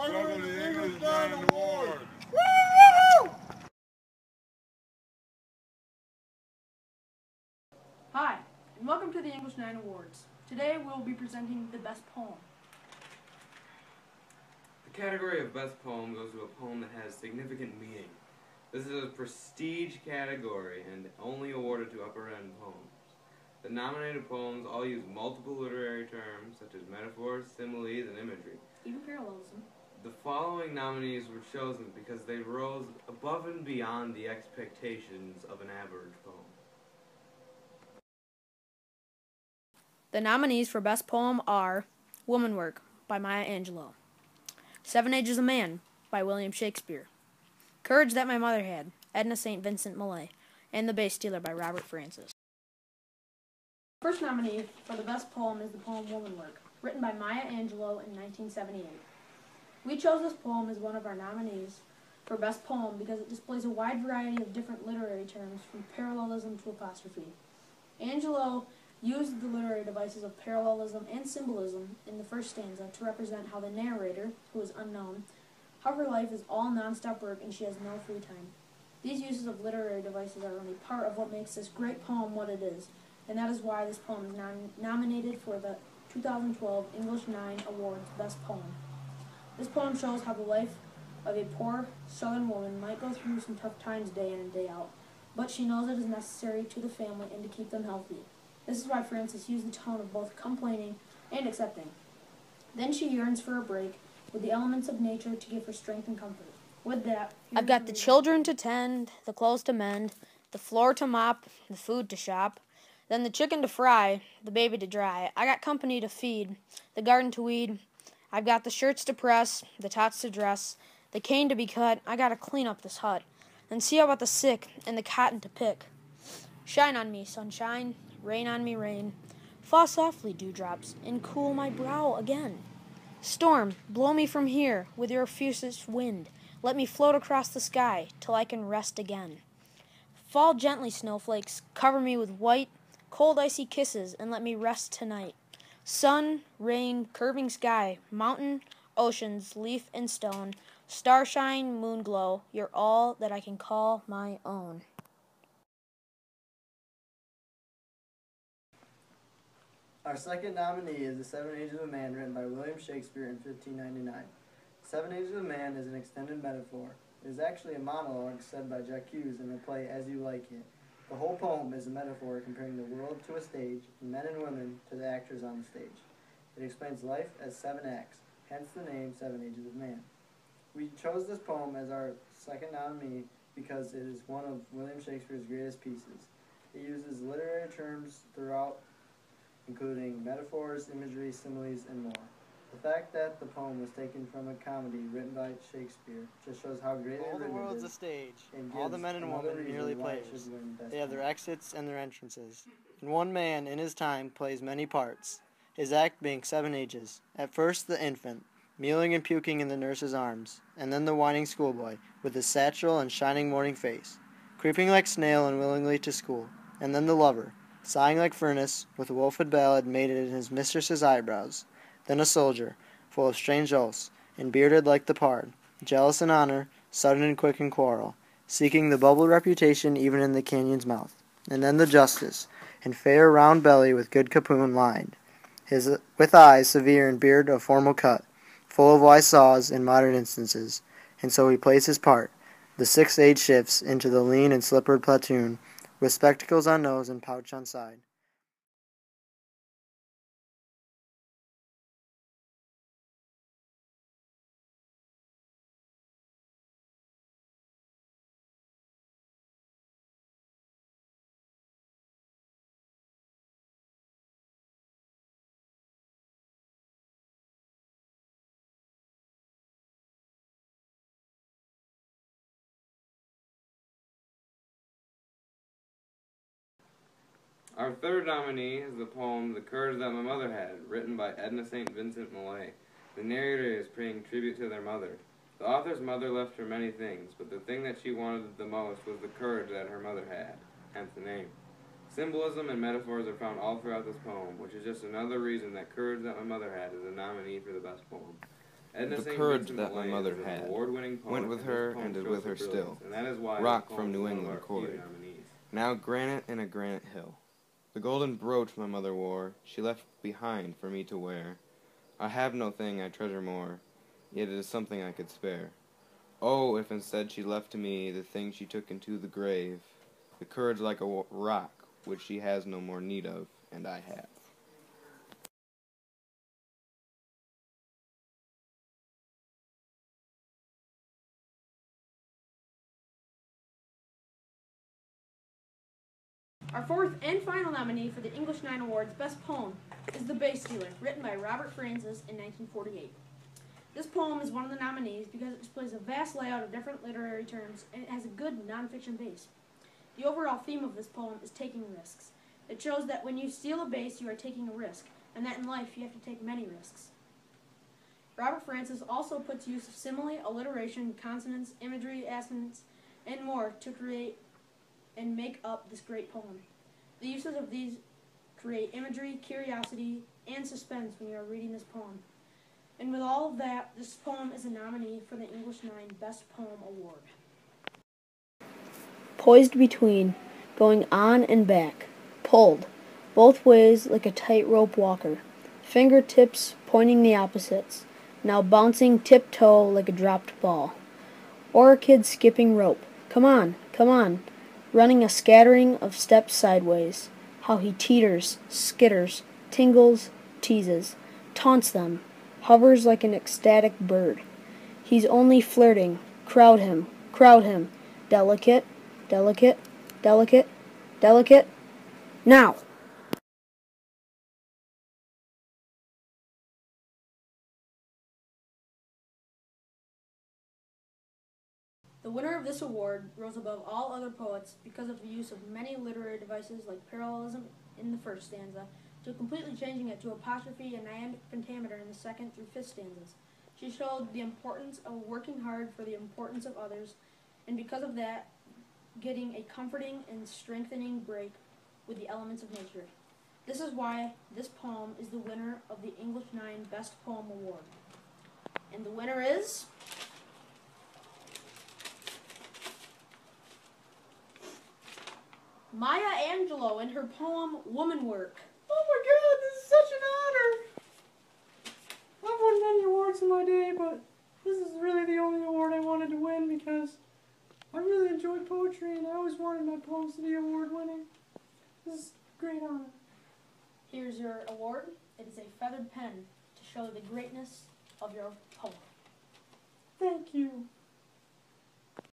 Welcome to the English 9 Awards. Hi, and welcome to the English 9 Awards. Today we will be presenting the best poem. The category of best poem goes to a poem that has significant meaning. This is a prestige category and only awarded to upper-end poems. The nominated poems all use multiple literary terms such as metaphors, similes, and imagery. Even parallelism. The following nominees were chosen because they rose above and beyond the expectations of an average poem. The nominees for best poem are Womanwork by Maya Angelou, Seven Ages of Man by William Shakespeare, Courage That My Mother Had, Edna St. Vincent Millay, and The Bay Stealer by Robert Francis. The first nominee for the best poem is the poem Womanwork, written by Maya Angelou in 1978. We chose this poem as one of our nominees for best poem because it displays a wide variety of different literary terms from parallelism to apostrophe. Angelou used the literary devices of parallelism and symbolism in the first stanza to represent how the narrator, who is unknown, how her life is all non-stop work and she has no free time. These uses of literary devices are only part of what makes this great poem what it is, and that is why this poem is nominated for the 2012 English 9 Awards Best Poem. This poem shows how the life of a poor southern woman might go through some tough times day in and day out, but she knows it is necessary to the family and to keep them healthy. This is why Francis used the tone of both complaining and accepting. Then she yearns for a break with the elements of nature to give her strength and comfort. With that, I've got the children to tend, the clothes to mend, the floor to mop, the food to shop, then the chicken to fry, the baby to dry. I got company to feed, the garden to weed. I've got the shirts to press, the tots to dress, the cane to be cut. I gotta clean up this hut, and see about the sick and the cotton to pick. Shine on me, sunshine, rain on me, rain. Fall softly, dewdrops, and cool my brow again. Storm, blow me from here with your fiercest wind. Let me float across the sky till I can rest again. Fall gently, snowflakes, cover me with white, cold icy kisses, and let me rest tonight. Sun, rain, curving sky, mountain, oceans, leaf and stone, starshine, moon glow, you're all that I can call my own. Our second nominee is The Seven Ages of Man, written by William Shakespeare in 1599. Seven Ages of Man is an extended metaphor. It is actually a monologue said by Jack Hughes in the play As You Like It. The whole poem is a metaphor comparing the world to a stage, and men and women to the actors on the stage. It explains life as 7 acts, hence the name Seven Ages of Man. We chose this poem as our second nominee because it is one of William Shakespeare's greatest pieces. It uses literary terms throughout, including metaphors, imagery, similes, and more. The fact that the poem was taken from a comedy written by Shakespeare just shows how greatly all the world's a stage. All the men and women merely players. They have their exits and their entrances. And one man in his time plays many parts, his act being 7 ages. At first the infant, mealing and puking in the nurse's arms, and then the whining schoolboy, with his satchel and shining morning face, creeping like snail unwillingly to school, and then the lover, sighing like furnace, with a woeful ballad made in his mistress's eyebrows, then a soldier, full of strange oaths, and bearded like the pard, jealous in honor, sudden and quick in quarrel, seeking the bubbled reputation even in the canyon's mouth, and then the justice, in fair round belly with good capoon lined, with eyes severe and beard of formal cut, full of wise saws in modern instances, and so he plays his part. The 6th age shifts into the lean and slippered platoon, with spectacles on nose and pouch on side. Our third nominee is the poem The Courage That My Mother Had, written by Edna St. Vincent Millay. The narrator is paying tribute to their mother. The author's mother left her many things, but the thing that she wanted the most was the courage that her mother had, hence the name. Symbolism and metaphors are found all throughout this poem, which is just another reason that Courage That My Mother Had is a nominee for the best poem. Edna The St. courage Vincent that my Millay mother is an had award-winning poet, went with and her this poem and is shows with her her brilliance, still. and that is why Rock this from poem is New one of England our few quarry. nominees. Now granite in a granite hill. The golden brooch my mother wore, she left behind for me to wear. I have no thing I treasure more, yet it is something I could spare. Oh, if instead she left to me the thing she took into the grave, the courage like a rock, which she has no more need of, and I have. Our fourth and final nominee for the English 9 Awards Best Poem is The Bay Stealer, written by Robert Francis in 1948. This poem is one of the nominees because it displays a vast layout of different literary terms and it has a good nonfiction base. The overall theme of this poem is taking risks. It shows that when you steal a base, you are taking a risk, and that in life you have to take many risks. Robert Francis also puts use of simile, alliteration, consonants, imagery, assonance, and more to create and make up this great poem. The uses of these create imagery, curiosity, and suspense when you are reading this poem. And with all of that, this poem is a nominee for the English 9 Best Poem Award. Poised between, going on and back, pulled, both ways like a tightrope walker, fingertips pointing the opposites, now bouncing tiptoe like a dropped ball. Or a kid skipping rope, come on, running a scattering of steps sideways, how he teeters, skitters, tingles, teases, taunts them, hovers like an ecstatic bird. He's only flirting, crowd him, delicate, delicate, delicate, delicate, now! The winner of this award rose above all other poets because of the use of many literary devices like parallelism in the first stanza, to completely changing it to apostrophe and iambic pentameter in the second through fifth stanzas. She showed the importance of working hard for the importance of others, and because of that, getting a comforting and strengthening break with the elements of nature. This is why this poem is the winner of the English 9 Best Poem Award. And the winner is... Maya Angelou in her poem Womanwork. Oh my god, this is such an honor! I've won many awards in my day, but this is really the only award I wanted to win because I really enjoyed poetry and I always wanted my poems to be award winning. This is a great honor. Here's your award. It is a feathered pen to show the greatness of your poem. Thank you.